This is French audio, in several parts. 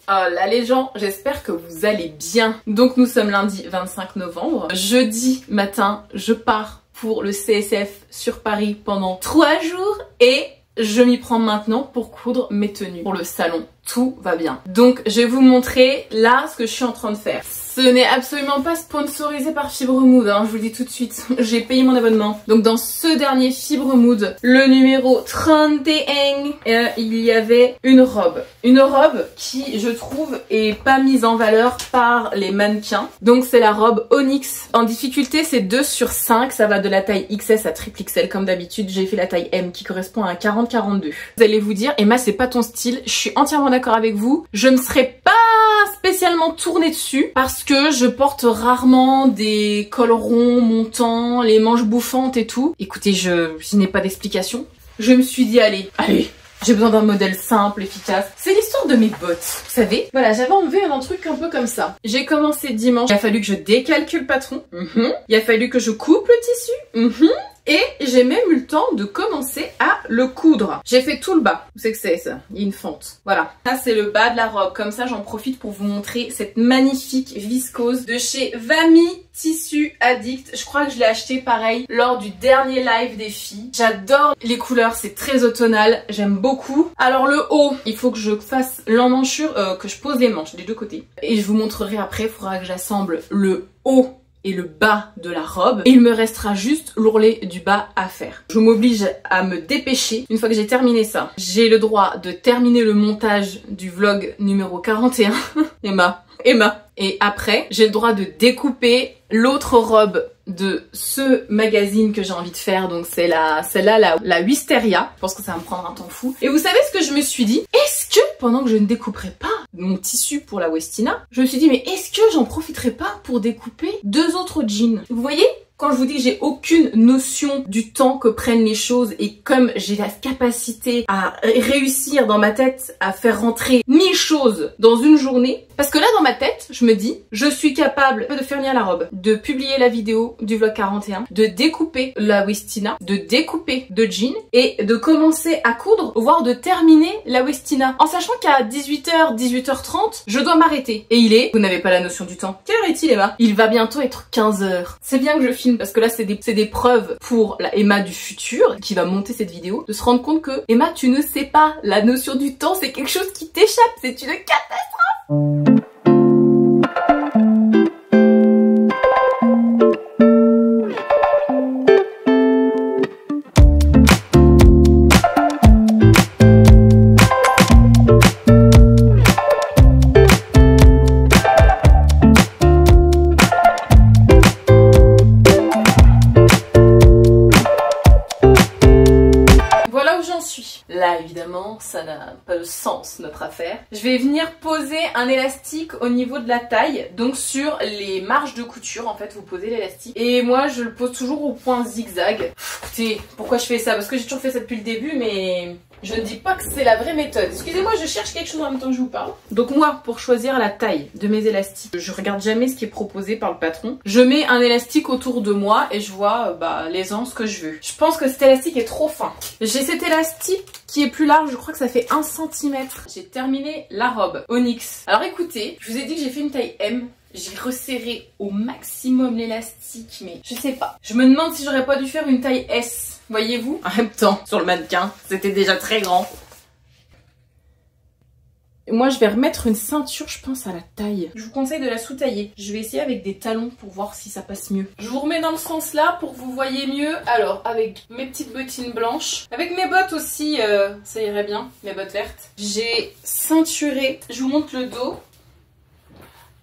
Oh là les gens, j'espère que vous allez bien. Donc nous sommes lundi 25 novembre. Jeudi matin, je pars pour le CSF sur Paris pendant 3 jours et je m'y prends maintenant pour coudre mes tenues pour le salon. Tout va bien. Donc je vais vous montrer là ce que je suis en train de faire. Ce n'est absolument pas sponsorisé par Fibremood, hein, je vous le dis tout de suite. J'ai payé mon abonnement. Donc dans ce dernier Fibremood, le numéro 31, il y avait une robe. Une robe qui, je trouve, est pas mise en valeur par les mannequins. Donc c'est la robe Onyx. En difficulté, c'est 2/5. Ça va de la taille XS à triple XL comme d'habitude. J'ai fait la taille M qui correspond à un 40-42. Vous allez vous dire, Emma, c'est pas ton style. Je suis entièrement d'accord avec vous. Je ne serais pas spécialement tournée dessus parce que je porte rarement des cols ronds, montants, les manches bouffantes et tout. Écoutez, je n'ai pas d'explication. Je me suis dit, allez, j'ai besoin d'un modèle simple, efficace. C'est l'histoire de mes bottes, vous savez. Voilà, j'avais envie d'un truc un peu comme ça. J'ai commencé dimanche. Il a fallu que je décalque le patron. Il a fallu que je coupe le tissu. Et j'ai même eu le temps de commencer à le coudre. J'ai fait tout le bas. Vous savez que c'est ça? Il y a une fente. Voilà. Ça, c'est le bas de la robe. Comme ça, j'en profite pour vous montrer cette magnifique viscose de chez Vamy Tissu Addict. Je crois que je l'ai acheté pareil lors du dernier live des filles. J'adore les couleurs. C'est très automnal. J'aime beaucoup. Alors, le haut, il faut que je fasse l'emmanchure, que je pose les manches des deux côtés. Et je vous montrerai après. Il faudra que j'assemble le haut et le bas de la robe. Et il me restera juste l'ourlet du bas à faire. Je m'oblige à me dépêcher. Une fois que j'ai terminé ça, j'ai le droit de terminer le montage du vlog numéro 41. Emma. Et après, j'ai le droit de découper l'autre robe de ce magazine que j'ai envie de faire. Donc c'est celle-là, la Wisteria. Je pense que ça va me prendre un temps fou. Et vous savez ce que je me suis dit? Est-ce que pendant que je ne découperai pas mon tissu pour la Westina, je me suis dit mais est-ce que j'en profiterai pas pour découper 2 autres jeans? Vous voyez? Quand je vous dis que j'ai aucune notion du temps que prennent les choses et comme j'ai la capacité à réussir dans ma tête à faire rentrer 1000 choses dans une journée, parce que là dans ma tête, je me dis, je suis capable de faire venir la robe, de publier la vidéo du vlog 41, de découper la Westina, de découper 2 jeans et de commencer à coudre, voire de terminer la Westina. En sachant qu'à 18h, 18h30, je dois m'arrêter. Et il est, vous n'avez pas la notion du temps. Quelle heure est-il Emma? Il va bientôt être 15h. C'est bien que je filme parce que là c'est des preuves pour la Emma du futur qui va monter cette vidéo, de se rendre compte que Emma, tu ne sais pas, la notion du temps c'est quelque chose qui t'échappe, c'est une catastrophe. Là, évidemment, ça n'a pas de sens, notre affaire. Je vais venir poser un élastique au niveau de la taille. Donc, sur les marges de couture, en fait, vous posez l'élastique. Et moi, je le pose toujours au point zigzag. Écoutez, pourquoi je fais ça? Parce que j'ai toujours fait ça depuis le début, mais je ne dis pas que c'est la vraie méthode. Excusez-moi, je cherche quelque chose en même temps que je vous parle. Donc moi, pour choisir la taille de mes élastiques, je regarde jamais ce qui est proposé par le patron. Je mets un élastique autour de moi et je vois l'aisance que je veux. Je pense que cet élastique est trop fin. J'ai cet élastique qui est plus large, je crois que ça fait 1 cm. J'ai terminé la robe Onyx. Alors écoutez, je vous ai dit que j'ai fait une taille M. J'ai resserré au maximum l'élastique, mais je sais pas. Je me demande si j'aurais pas dû faire une taille S. Voyez-vous? En même temps, sur le mannequin, c'était déjà très grand. Moi, je vais remettre une ceinture, je pense, à la taille. Je vous conseille de la sous-tailler. Je vais essayer avec des talons pour voir si ça passe mieux. Je vous remets dans le sens là pour que vous voyez mieux. Alors, avec mes petites bottines blanches. Avec mes bottes aussi, ça irait bien, mes bottes vertes. J'ai ceinturé. Je vous montre le dos.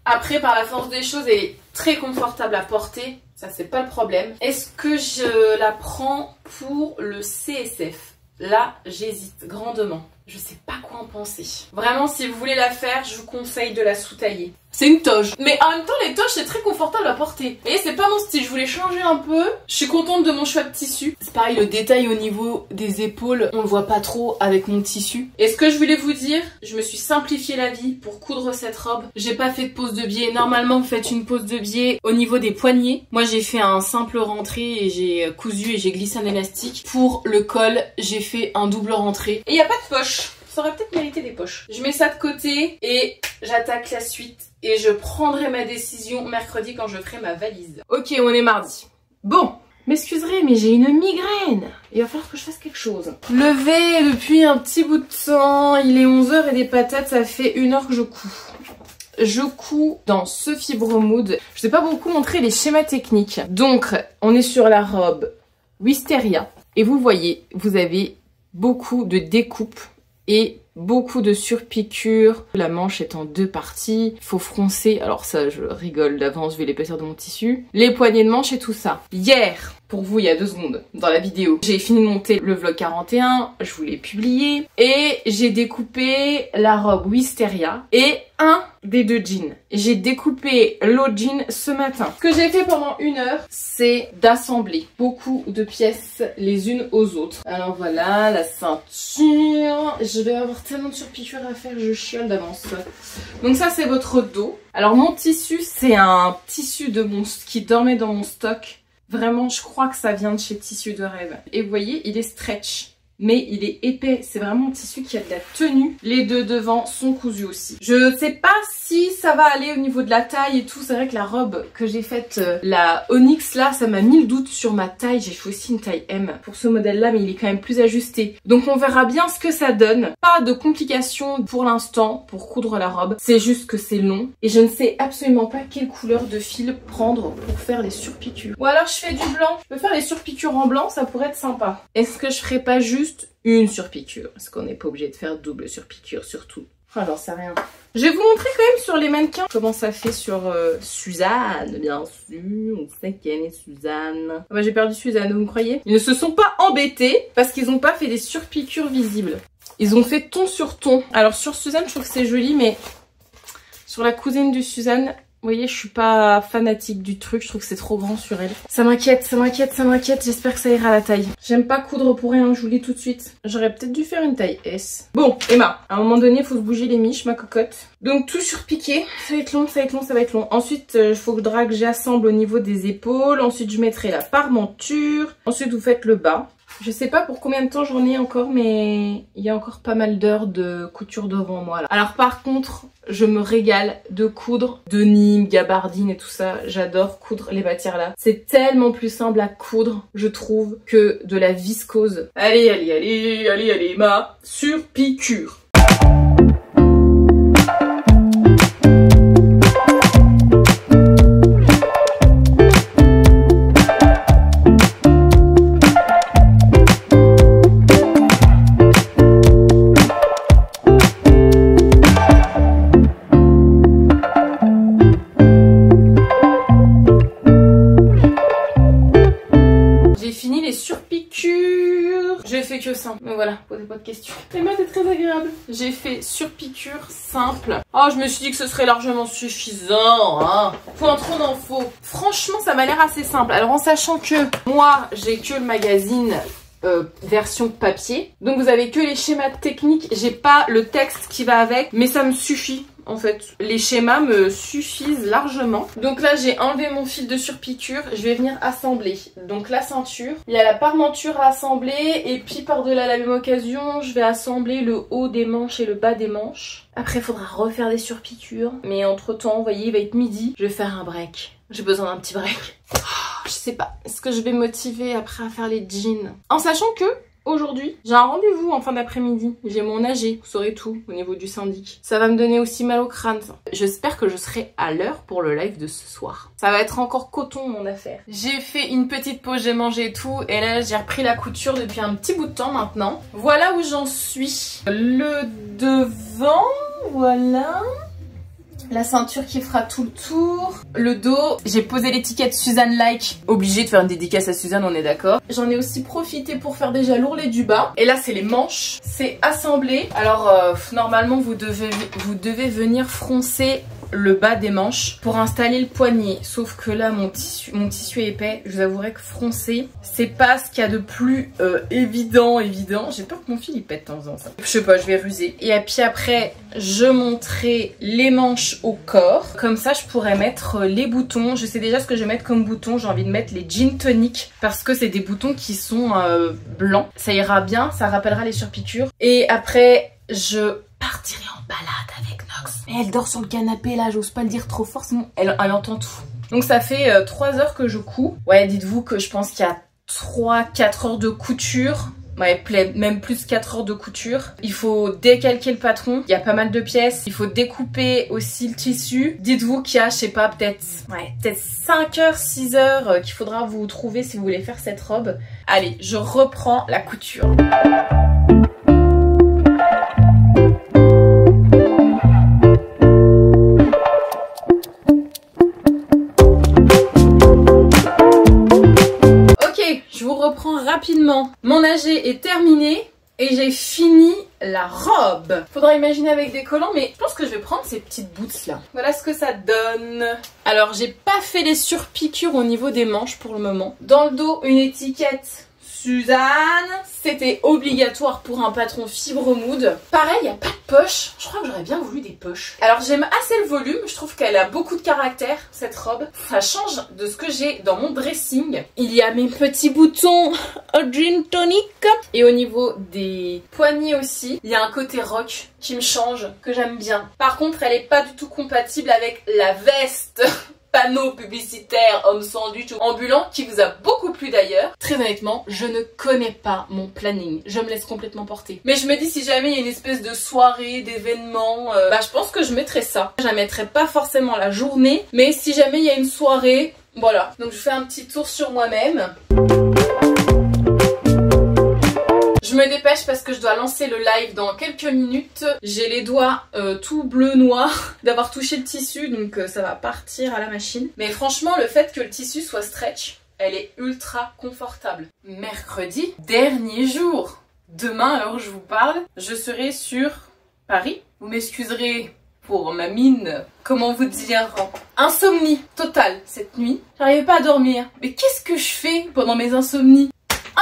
Après, par la force des choses, elle est très confortable à porter. Ça, c'est pas le problème. Est-ce que je la prends pour le CSF? Là, j'hésite grandement. Je sais pas quoi en penser. Vraiment, si vous voulez la faire, je vous conseille de la sous-tailler. C'est une toge. Mais en même temps, les toges, c'est très confortable à porter. Et c'est pas mon style, je voulais changer un peu. Je suis contente de mon choix de tissu. C'est pareil, le détail au niveau des épaules, on le voit pas trop avec mon tissu. Et ce que je voulais vous dire, je me suis simplifié la vie pour coudre cette robe. J'ai pas fait de pose de biais. Normalement, vous faites une pose de biais au niveau des poignets. Moi, j'ai fait un simple rentré et j'ai cousu et j'ai glissé un élastique. Pour le col, j'ai fait un double rentré. Et il y a pas de poche. ça aurait peut-être mérité des poches. Je mets ça de côté et j'attaque la suite. Et je prendrai ma décision mercredi quand je ferai ma valise. Ok, on est mardi. Bon, m'excuserez, mais j'ai une migraine. Il va falloir que je fasse quelque chose. Levé depuis un petit bout de temps. Il est 11h et des patates, ça fait 1 heure que je couds. Je couds dans ce Fibromood. Je n'ai pas beaucoup montré les schémas techniques. Donc, on est sur la robe Wisteria. Et vous voyez, vous avez beaucoup de découpes et beaucoup de surpiqûres. La manche est en 2 parties. Il faut froncer. Alors ça, je rigole d'avance vu l'épaisseur de mon tissu. Les poignées de manche et tout ça. Hier, pour vous, il y a 2 secondes, dans la vidéo, j'ai fini de monter le vlog 41. Je vous l'ai publié. Et j'ai découpé la robe Wisteria et un des 2 jeans. J'ai découpé l'autre jean ce matin. Ce que j'ai fait pendant 1 heure, c'est d'assembler beaucoup de pièces les unes aux autres. Alors voilà, la ceinture. Je vais avoir tellement de surpiqûres à faire, je chiale d'avance. Donc ça, c'est votre dos. Alors mon tissu, c'est un tissu qui dormait dans mon stock. Vraiment, je crois que ça vient de chez Tissu de Rêve. Et vous voyez, il est stretch. Mais il est épais, c'est vraiment un tissu qui a de la tenue. Les 2 devant sont cousus aussi. Je sais pas si ça va aller au niveau de la taille et tout. C'est vrai que la robe que j'ai faite, la Onyx là, ça m'a mis le doute sur ma taille. J'ai fait aussi une taille M pour ce modèle là, mais il est quand même plus ajusté. Donc on verra bien ce que ça donne. Pas de complications pour l'instant pour coudre la robe. C'est juste que c'est long. Et je ne sais absolument pas quelle couleur de fil prendre pour faire les surpiqûres. Ou alors je fais du blanc. Je peux faire les surpiqûres en blanc, ça pourrait être sympa. Est-ce que je ferais pas juste une surpiqûre? Parce qu'on n'est pas obligé de faire double surpiqûre surtout. Oh, j'en sais rien. Je vais vous montrer quand même sur les mannequins comment ça fait sur Suzanne, bien sûr. On sait qu'elle est Suzanne. Ah bah, j'ai perdu Suzanne, vous me croyez? Ils ne se sont pas embêtés parce qu'ils n'ont pas fait des surpiqûres visibles. Ils ont fait ton sur ton. Alors sur Suzanne, je trouve que c'est joli, mais sur la cousine de Suzanne, vous voyez, je suis pas fanatique du truc, je trouve que c'est trop grand sur elle. Ça m'inquiète, ça m'inquiète, ça m'inquiète, j'espère que ça ira à la taille. J'aime pas coudre pour rien, je vous le dis tout de suite. J'aurais peut-être dû faire une taille S. Bon, Emma, à un moment donné, il faut se bouger les miches, ma cocotte. Donc tout surpiqué, ça va être long, ça va être long, ça va être long. Ensuite, il faut que j'assemble au niveau des épaules. Ensuite, je mettrai la parmenture. Ensuite, vous faites le bas. Je sais pas pour combien de temps j'en ai encore, mais il y a encore pas mal d'heures de couture devant moi là. Alors par contre, je me régale de coudre de Nîmes, gabardine et tout ça. J'adore coudre les matières là. C'est tellement plus simple à coudre, je trouve, que de la viscose. Allez, allez, allez, allez, allez, ma surpiqûre. Que simple, mais voilà, posez pas de questions. Les maths est très agréable. J'ai fait surpiqûre simple. Oh, je me suis dit que ce serait largement suffisant, hein. Point trop d'infos. Franchement, ça m'a l'air assez simple. Alors en sachant que moi, j'ai que le magazine version papier, donc vous avez que les schémas techniques. J'ai pas le texte qui va avec, mais ça me suffit. En fait, les schémas me suffisent largement. Donc là, j'ai enlevé mon fil de surpiqûre. Je vais venir assembler. Donc la ceinture. Il y a la parmenture à assembler. Et puis par-delà la même occasion, je vais assembler le haut des manches et le bas des manches. Après, il faudra refaire des surpiqûres. Mais entre-temps, vous voyez, il va être midi. Je vais faire un break. J'ai besoin d'un petit break. Oh, je sais pas. Est-ce que je vais me motiver après à faire les jeans? En sachant que aujourd'hui, j'ai un rendez-vous en fin d'après-midi. J'ai mon AG, vous saurez tout au niveau du syndic. Ça va me donner aussi mal au crâne. J'espère que je serai à l'heure pour le live de ce soir. Ça va être encore coton mon affaire. J'ai fait une petite pause, j'ai mangé tout et là j'ai repris la couture depuis un petit bout de temps maintenant. Voilà où j'en suis. Le devant, voilà. La ceinture qui fera tout le tour. Le dos, j'ai posé l'étiquette Suzanne Like. Obligée de faire une dédicace à Suzanne, on est d'accord. J'en ai aussi profité pour faire déjà l'ourlet du bas. Et là, c'est les manches. C'est assemblé. Alors, normalement, vous devez venir froncer le bas des manches pour installer le poignet. Sauf que là, mon tissu est épais. Je vous avouerai que froncer, c'est pas ce qu'il y a de plus évident. J'ai peur que mon fil il pète en faisant ça. Je sais pas, je vais ruser. Et puis après, je monterai les manches au corps. Comme ça, je pourrais mettre les boutons. Je sais déjà ce que je vais mettre comme bouton. J'ai envie de mettre les jeans toniques parce que c'est des boutons qui sont blancs. Ça ira bien, ça rappellera les surpiqûres. Et après, je partirai en balade avec Nox. Et elle dort sur le canapé là, j'ose pas le dire trop fort, sinon elle entend tout. Donc ça fait 3 heures que je couds. Ouais, dites-vous que je pense qu'il y a 3-4 heures de couture. Ouais, même plus 4 heures de couture. Il faut décalquer le patron. Il y a pas mal de pièces. Il faut découper aussi le tissu. Dites-vous qu'il y a, je sais pas, peut-être 5 heures, 6 heures qu'il faudra vous trouver si vous voulez faire cette robe. Allez, je reprends la couture. Je vous reprends rapidement. Mon AG est terminé et j'ai fini la robe. Faudra imaginer avec des collants, mais je pense que je vais prendre ces petites boots là. Voilà ce que ça donne. Alors j'ai pas fait les surpiqûres au niveau des manches pour le moment. Dans le dos, une étiquette Suzanne. C'était obligatoire pour un patron fibre mood. Pareil, il n'y a pas de poche. Je crois que j'aurais bien voulu des poches. Alors j'aime assez le volume. Je trouve qu'elle a beaucoup de caractère, cette robe. Ça change de ce que j'ai dans mon dressing. Il y a mes petits boutons gin tonic. Et au niveau des poignets aussi, il y a un côté rock qui me change, que j'aime bien. Par contre, elle n'est pas du tout compatible avec la veste panneau publicitaire homme sandwich ou ambulant qui vous a beaucoup plu d'ailleurs. Très honnêtement, je ne connais pas mon planning. Je me laisse complètement porter. Mais je me dis si jamais il y a une espèce de soirée, d'événement, je pense que je mettrai ça. Je la mettrai pas forcément la journée, mais si jamais il y a une soirée, voilà. Donc je fais un petit tour sur moi-même. Je me dépêche parce que je dois lancer le live dans quelques minutes. J'ai les doigts tout bleu noir d'avoir touché le tissu, donc ça va partir à la machine. Mais franchement, le fait que le tissu soit stretch, elle est ultra confortable. Mercredi, dernier jour. Demain, alors je vous parle, je serai sur Paris. Vous m'excuserez pour ma mine, comment vous dire, insomnie totale cette nuit. J'arrivais pas à dormir. Mais qu'est-ce que je fais pendant mes insomnies?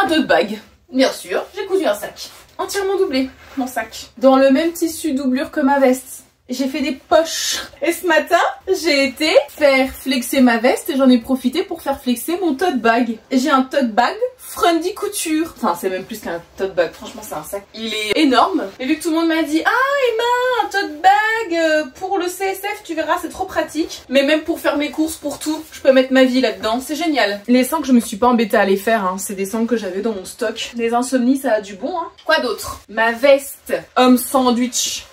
Un tote bag. Bien sûr, j'ai cousu un sac. Entièrement doublé, mon sac. Dans le même tissu doublure que ma veste. J'ai fait des poches. Et ce matin, j'ai été faire flexer ma veste et j'en ai profité pour faire flexer mon tote bag. J'ai un tote bag Friendly Couture. Enfin, c'est même plus qu'un tote bag. Franchement, c'est un sac. Il est énorme. Et vu que tout le monde m'a dit « Ah, Emma, un tote bag pour le CSF, tu verras, c'est trop pratique. » Mais même pour faire mes courses, pour tout, je peux mettre ma vie là-dedans. C'est génial. Les sangles, je me suis pas embêtée à les faire. Hein. C'est des sangles que j'avais dans mon stock. Les insomnies, ça a du bon. Hein. Quoi d'autre? Ma veste homme sandwich.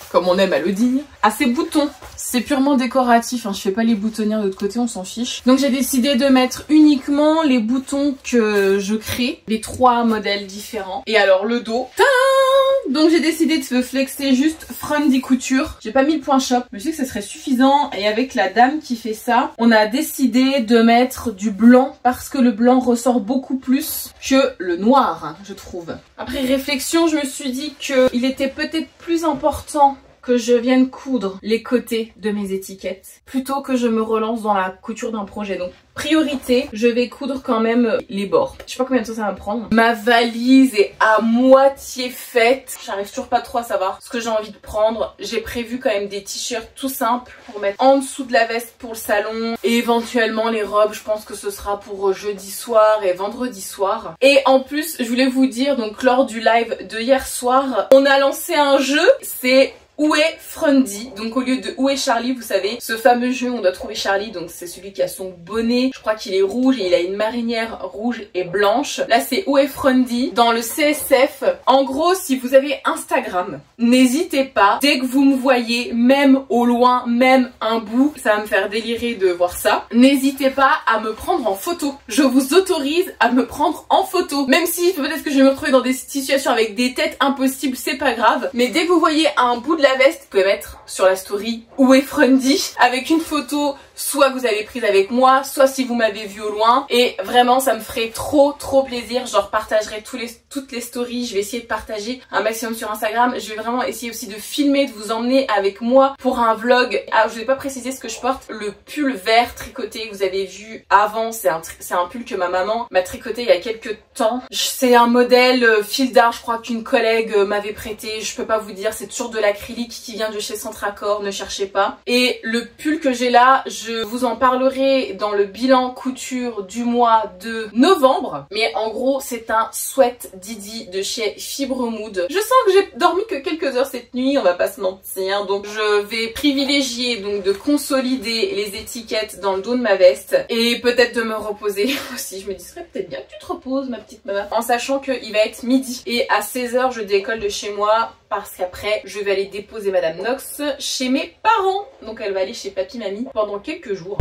Comme on aime à le dire, à ses boutons. C'est purement décoratif, hein. Je fais pas les boutonnières de l'autre côté, on s'en fiche. Donc j'ai décidé de mettre uniquement les boutons que je crée, les 3 modèles différents. Et alors le dos, tadam! Donc j'ai décidé de flexer juste Friendly Couture. J'ai pas mis le point shop, mais je sais que ce serait suffisant. Et avec la dame qui fait ça, on a décidé de mettre du blanc parce que le blanc ressort beaucoup plus que le noir, hein, je trouve. Après réflexion, je me suis dit qu'il était peut-être plus important que je vienne coudre les côtés de mes étiquettes plutôt que je me relance dans la couture d'un projet. Donc priorité, je vais coudre quand même les bords. Je sais pas combien de temps ça va me prendre. Ma valise est à moitié faite. J'arrive toujours pas trop à savoir ce que j'ai envie de prendre. J'ai prévu quand même des t-shirts tout simples pour mettre en dessous de la veste pour le salon. Et éventuellement les robes, je pense que ce sera pour jeudi soir et vendredi soir. Et en plus, je voulais vous dire, donc lors du live de hier soir, on a lancé un jeu, c'est Où est Friendly? Donc au lieu de Où est Charlie, vous savez, ce fameux jeu où on doit trouver Charlie, donc c'est celui qui a son bonnet, je crois qu'il est rouge et il a une marinière rouge et blanche. Là c'est Où est Friendly dans le CSF. En gros, si vous avez Instagram, n'hésitez pas, dès que vous me voyez, même au loin, même un bout, ça va me faire délirer de voir ça, n'hésitez pas à me prendre en photo. Je vous autorise à me prendre en photo. Même si peut-être que je vais me retrouver dans des situations avec des têtes impossibles, c'est pas grave. Mais dès que vous voyez un bout de la veste, vous pouvez mettre sur la story Où est Friendly avec une photo soit que vous avez prise avec moi, soit si vous m'avez vu au loin. Et vraiment ça me ferait trop plaisir. Je partagerai toutes les stories. Je vais essayer de partager un maximum sur Instagram. Je vais vraiment essayer aussi de filmer, de vous emmener avec moi pour un vlog. Ah, je vais pas préciser ce que je porte. Le pull vert tricoté que vous avez vu avant, c'est un pull que ma maman m'a tricoté il y a quelques temps. C'est un modèle fil d'art, je crois qu'une collègue m'avait prêté. Je peux pas vous dire, c'est toujours de l'acrylique qui vient de chez Centracor, ne cherchez pas. Et le pull que j'ai là, je Je vous en parlerai dans le bilan couture du mois de novembre. Mais en gros, c'est un sweat Didi de chez Fibre Mood. Je sens que j'ai dormi que quelques heures cette nuit, on va pas se mentir. Donc je vais privilégier donc de consolider les étiquettes dans le dos de ma veste et peut-être de me reposer aussi. Je me dis, ce serait peut-être bien que tu te reposes, ma petite maman. En sachant qu'il va être midi et à 16h, je décolle de chez moi parce qu'après, je vais aller déposer Madame Nox chez mes parents. Donc elle va aller chez papy mamie pendant quelques jours.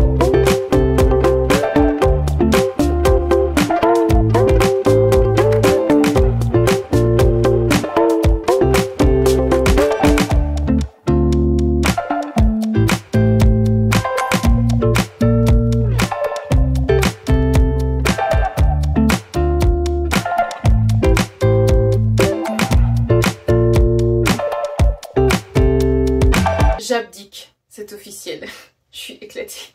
J'abdique, c'est officiel. Je suis éclatée.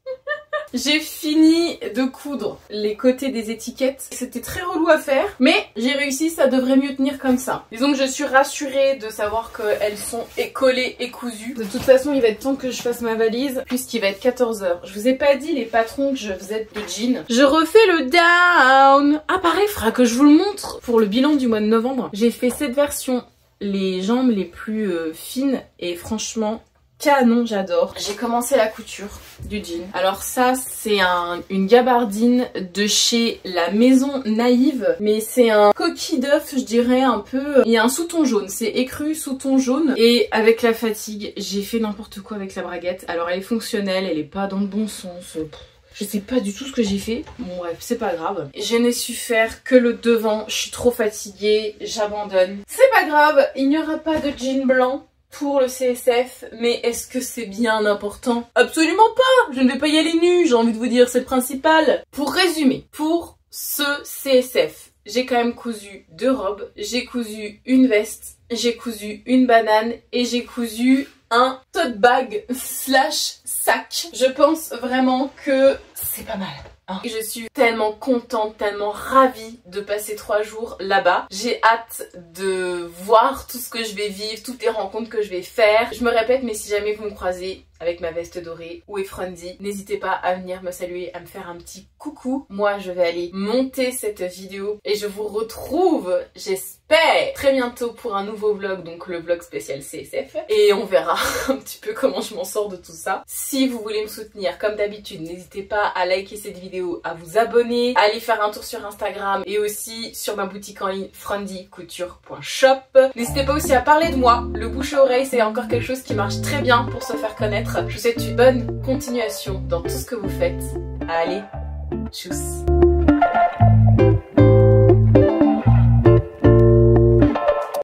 J'ai fini de coudre les côtés des étiquettes. C'était très relou à faire, mais j'ai réussi, ça devrait mieux tenir comme ça. Disons que je suis rassurée de savoir qu'elles sont collées et cousues. De toute façon, il va être temps que je fasse ma valise, puisqu'il va être 14h. Je vous ai pas dit les patrons que je faisais de jeans. Je refais le down. Ah pareil, faudra que je vous le montre pour le bilan du mois de novembre. J'ai fait cette version, les jambes les plus fines, et franchement... canon, j'adore. J'ai commencé la couture du jean. Alors ça, c'est une gabardine de chez la Maison Naïve, mais c'est un coquille d'œuf, je dirais un peu. Il y a un sous-ton jaune, c'est écru sous-ton jaune. Et avec la fatigue, j'ai fait n'importe quoi avec la braguette. Alors elle est fonctionnelle, elle est pas dans le bon sens. Je sais pas du tout ce que j'ai fait. Bon bref, c'est pas grave. Je n'ai su faire que le devant. Je suis trop fatiguée, j'abandonne. C'est pas grave, il n'y aura pas de jean blanc pour le CSF, mais est-ce que c'est bien important? Absolument pas. Je ne vais pas y aller nue, j'ai envie de vous dire, c'est le principal. Pour résumer, pour ce CSF, j'ai quand même cousu 2 robes, j'ai cousu une veste, j'ai cousu une banane et j'ai cousu un tote bag slash sac. Je pense vraiment que c'est pas mal. Je suis tellement contente, tellement ravie de passer 3 jours là-bas. J'ai hâte de voir tout ce que je vais vivre, toutes les rencontres que je vais faire. Je me répète, mais si jamais vous me croisez avec ma veste dorée ou Efrondi, n'hésitez pas à venir me saluer, à me faire un petit coucou. Moi, je vais aller monter cette vidéo et je vous retrouve, j'espère, très bientôt pour un nouveau vlog, donc le vlog spécial CSF. Et on verra un petit peu comment je m'en sors de tout ça. Si vous voulez me soutenir, comme d'habitude, n'hésitez pas à liker cette vidéo, à vous abonner, à aller faire un tour sur Instagram et aussi sur ma boutique en ligne frondicouture.shop. N'hésitez pas aussi à parler de moi. Le bouche à oreille, c'est encore quelque chose qui marche très bien pour se faire connaître. Je vous souhaite une bonne continuation dans tout ce que vous faites. Allez, tchuss!